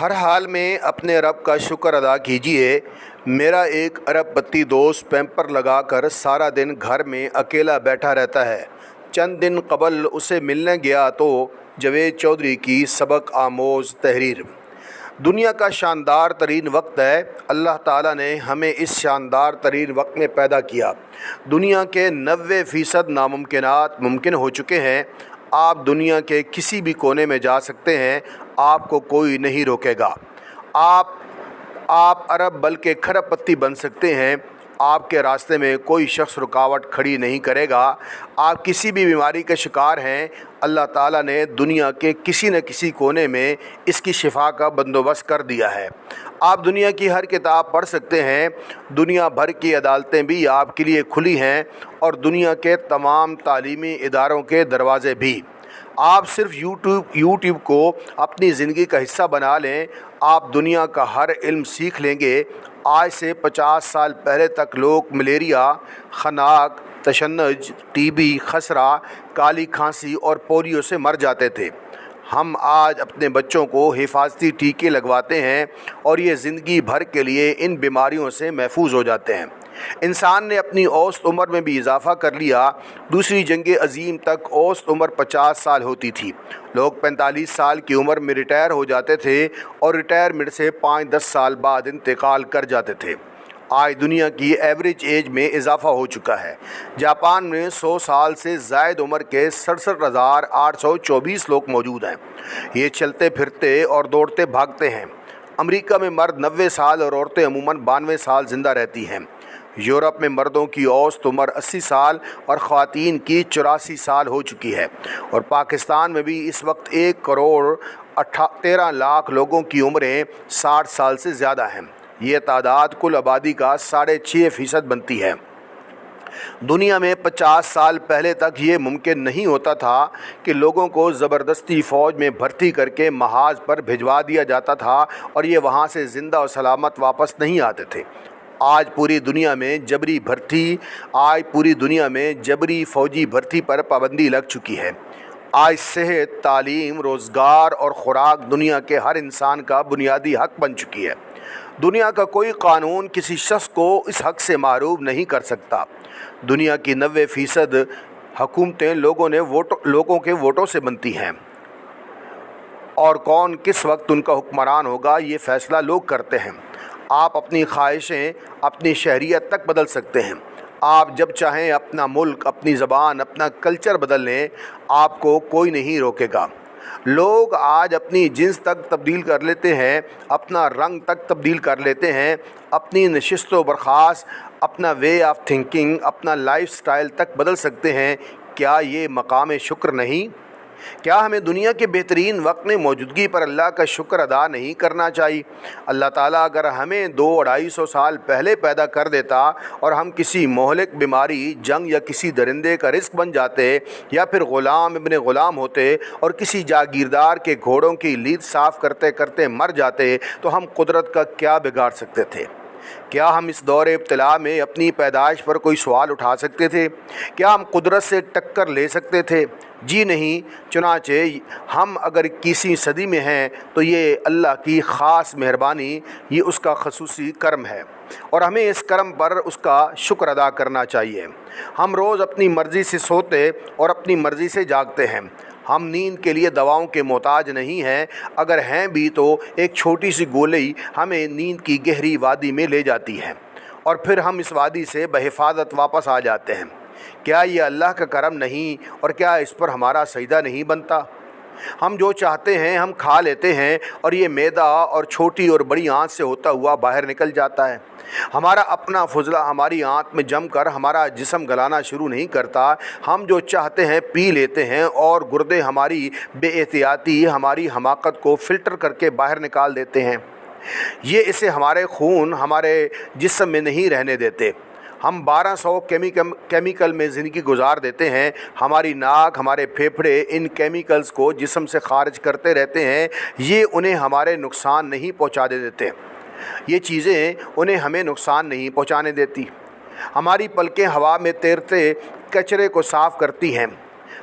ہر حال میں اپنے رب کا شکر ادا کیجیے۔ میرا ایک ارب پتی دوست پیمپر لگا کر سارا دن گھر میں اکیلا بیٹھا رہتا ہے۔ چند دن قبل اسے ملنے گیا تو جاوید چودھری کی سبق آموز تحریر: دنیا کا شاندار ترین وقت ہے۔ اللہ تعالیٰ نے ہمیں اس شاندار ترین وقت میں پیدا کیا۔ دنیا کے 90% ناممکنات ممکن ہو چکے ہیں۔ آپ دنیا کے کسی بھی کونے میں جا سکتے ہیں، آپ کو کوئی نہیں روکے گا۔ آپ ارب بلکہ کھرب پتی بن سکتے ہیں، آپ کے راستے میں کوئی شخص رکاوٹ کھڑی نہیں کرے گا۔ آپ کسی بھی بیماری کا شکار ہیں، اللہ تعالیٰ نے دنیا کے کسی نہ کسی کونے میں اس کی شفا کا بندوبست کر دیا ہے۔ آپ دنیا کی ہر کتاب پڑھ سکتے ہیں، دنیا بھر کی عدالتیں بھی آپ کے لیے کھلی ہیں اور دنیا کے تمام تعلیمی اداروں کے دروازے بھی۔ آپ صرف یوٹیوب کو اپنی زندگی کا حصہ بنا لیں، آپ دنیا کا ہر علم سیکھ لیں گے۔ آج سے 50 سال پہلے تک لوگ ملیریا، خناق، تشنج، ٹی بی، خسرہ، کالی کھانسی اور پولیو سے مر جاتے تھے۔ ہم آج اپنے بچوں کو حفاظتی ٹیکے لگواتے ہیں اور یہ زندگی بھر کے لیے ان بیماریوں سے محفوظ ہو جاتے ہیں۔ انسان نے اپنی اوسط عمر میں بھی اضافہ کر لیا۔ دوسری جنگ عظیم تک اوسط عمر 50 سال ہوتی تھی۔ لوگ 45 سال کی عمر میں ریٹائر ہو جاتے تھے اور ریٹائرمنٹ سے 5-10 سال بعد انتقال کر جاتے تھے۔ آج دنیا کی ایوریج ایج میں اضافہ ہو چکا ہے۔ جاپان میں 100 سال سے زائد عمر کے 67,824 لوگ موجود ہیں۔ یہ چلتے پھرتے اور دوڑتے بھاگتے ہیں۔ امریکہ میں مرد 90 سال اور عورتیں عموماً 92 سال زندہ رہتی ہیں۔ یورپ میں مردوں کی اوسط عمر 80 سال اور خواتین کی 84 سال ہو چکی ہے، اور پاکستان میں بھی اس وقت 1,13,00,000 لوگوں کی عمریں 60 سال سے زیادہ ہیں۔ یہ تعداد کل آبادی کا 6.5% بنتی ہے۔ دنیا میں 50 سال پہلے تک یہ ممکن نہیں ہوتا تھا کہ لوگوں کو زبردستی فوج میں بھرتی کر کے محاذ پر بھجوا دیا جاتا تھا اور یہ وہاں سے زندہ و سلامت واپس نہیں آتے تھے۔ آج پوری دنیا میں جبری فوجی بھرتی پر پابندی لگ چکی ہے۔ آج صحت، تعلیم، روزگار اور خوراک دنیا کے ہر انسان کا بنیادی حق بن چکی ہے۔ دنیا کا کوئی قانون کسی شخص کو اس حق سے محروم نہیں کر سکتا۔ دنیا کی 90% حکومتیں لوگوں کے ووٹوں سے بنتی ہیں، اور کون کس وقت ان کا حکمران ہوگا یہ فیصلہ لوگ کرتے ہیں۔ آپ اپنی خواہشیں اپنی شہریت تک بدل سکتے ہیں۔ آپ جب چاہیں اپنا ملک، اپنی زبان، اپنا کلچر بدل لیں، آپ کو کوئی نہیں روکے گا۔ لوگ آج اپنی جنس تک تبدیل کر لیتے ہیں، اپنا رنگ تک تبدیل کر لیتے ہیں، اپنی نشست و برخاست، اپنا وے آف تھنکنگ، اپنا لائف سٹائل تک بدل سکتے ہیں۔ کیا یہ مقام شکر نہیں؟ کیا ہمیں دنیا کے بہترین وقت میں موجودگی پر اللہ کا شکر ادا نہیں کرنا چاہیے؟ اللہ تعالیٰ اگر ہمیں 200-250 سال پہلے پیدا کر دیتا اور ہم کسی مہلک بیماری، جنگ یا کسی درندے کا رزق بن جاتے، یا پھر غلام ابن غلام ہوتے اور کسی جاگیردار کے گھوڑوں کی لید صاف کرتے کرتے مر جاتے، تو ہم قدرت کا کیا بگاڑ سکتے تھے؟ کیا ہم اس دور ابتلا میں اپنی پیدائش پر کوئی سوال اٹھا سکتے تھے؟ کیا ہم قدرت سے ٹکر لے سکتے تھے؟ جی نہیں۔ چنانچہ ہم اگر 21ویں صدی میں ہیں تو یہ اللہ کی خاص مہربانی، یہ اس کا خصوصی کرم ہے، اور ہمیں اس کرم پر اس کا شکر ادا کرنا چاہیے۔ ہم روز اپنی مرضی سے سوتے اور اپنی مرضی سے جاگتے ہیں۔ ہم نیند کے لیے دواؤں کے محتاج نہیں ہیں، اگر ہیں بھی تو ایک چھوٹی سی گولی ہمیں نیند کی گہری وادی میں لے جاتی ہے، اور پھر ہم اس وادی سے بحفاظت واپس آ جاتے ہیں۔ کیا یہ اللہ کا کرم نہیں، اور کیا اس پر ہمارا سجدہ نہیں بنتا؟ ہم جو چاہتے ہیں ہم کھا لیتے ہیں، اور یہ معدہ اور چھوٹی اور بڑی آنت سے ہوتا ہوا باہر نکل جاتا ہے۔ ہمارا اپنا فضلہ ہماری آنت میں جم کر ہمارا جسم گلانا شروع نہیں کرتا۔ ہم جو چاہتے ہیں پی لیتے ہیں، اور گردے ہماری بے احتیاطی ہماری حماقت کو فلٹر کر کے باہر نکال دیتے ہیں۔ یہ اسے ہمارے خون، ہمارے جسم میں نہیں رہنے دیتے۔ ہم 1200 کیمیکل میں زندگی گزار دیتے ہیں۔ ہماری ناک، ہمارے پھیپھڑے ان کیمیکلز کو جسم سے خارج کرتے رہتے ہیں۔ یہ انہیں ہمارے نقصان نہیں پہنچا دیتے۔ یہ چیزیں انہیں ہمیں نقصان نہیں پہنچانے دیتی۔ ہماری پلکیں ہوا میں تیرتے کچرے کو صاف کرتی ہیں۔